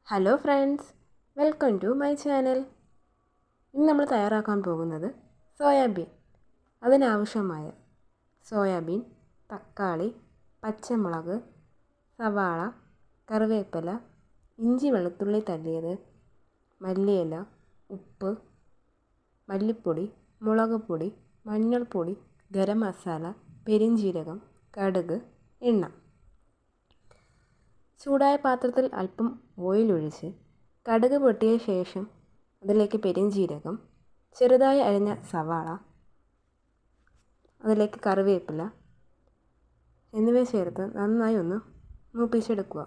Hello friends, welcome to my channel. ഇന്ന് നമ്മൾ തയ്യാറാക്കാൻ പോകുന്നത് സോയാബീൻ. അതിനാവശ്യമായ സോയാബീൻ, തക്കാളി, പച്ചമുളക്, സവാള, കറിവേപ്പില, ഇഞ്ചി വെളുത്തുള്ളി തല്ലിയത്, മല്ലിയില, ഉപ്പ്, മല്ലിപ്പൊടി, മുളക് പൊടി, മഞ്ഞൾപ്പൊടി, ഗരം മസാല, പെരിഞ്ജീരകം, കടുക്, എണ്ണ. ചൂടായ പാത്രത്തിൽ അല്പം ഓയിൽ ഒഴിച്ച് കടുക് പൊട്ടിയ ശേഷം അതിലേക്ക് പെരിഞ്ജീരകം, ചെറുതായി അരിഞ്ഞ സവാള, അതിലേക്ക് കറിവേപ്പില എന്നിവ ചേർത്ത് നന്നായി ഒന്ന് മൂപ്പിച്ചെടുക്കുക.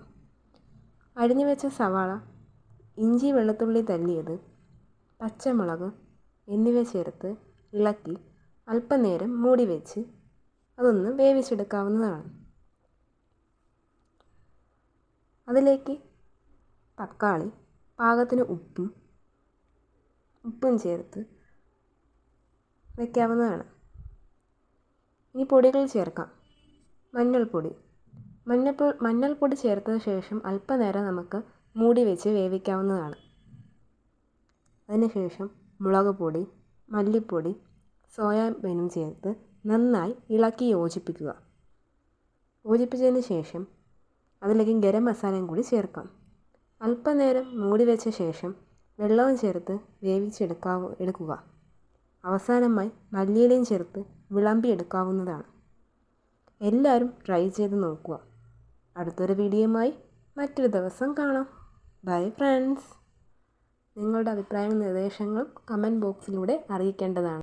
അരിഞ്ഞു വെച്ച സവാള, ഇഞ്ചി വെളുത്തുള്ളി തല്ലിയത്, പച്ചമുളക് എന്നിവ ചേർത്ത് ഇളക്കി അല്പനേരം മൂടി വെച്ച് അതൊന്ന് വേവിച്ചെടുക്കാവുന്നതാണ്. അതിലേക്ക് തക്കാളി, പാകത്തിന് ഉപ്പും ചേർത്ത് വയ്ക്കാവുന്നതാണ്. ഇനി പൊടികൾ ചേർക്കാം. മഞ്ഞൾപ്പൊടി ചേർത്ത ശേഷം അല്പനേരം നമുക്ക് മൂടി വെച്ച് വേവിക്കാവുന്നതാണ്. അതിനുശേഷം മുളക് പൊടി, മല്ലിപ്പൊടി, സോയാബീനും ചേർത്ത് നന്നായി ഇളക്കി യോജിപ്പിക്കുക. യോജിപ്പിച്ചതിന് ശേഷം അതിലേക്ക് ഗരം മസാലയും കൂടി ചേർക്കാം. അല്പനേരം മൂടി വെച്ച ശേഷം വെള്ളവും ചേർത്ത് എടുക്കുക. അവസാനമായി മല്ലിയിലയും ചേർത്ത് വിളമ്പിയെടുക്കാവുന്നതാണ്. എല്ലാവരും ട്രൈ ചെയ്ത് നോക്കുക. അടുത്തൊരു വീഡിയോയുമായി മറ്റൊരു ദിവസം കാണാം. Bye friends. നിങ്ങളുടെ അഭിപ്രായങ്ങളും നിർദ്ദേശങ്ങളും കമൻറ്റ് ബോക്സിലൂടെ അറിയിക്കേണ്ടതാണ്.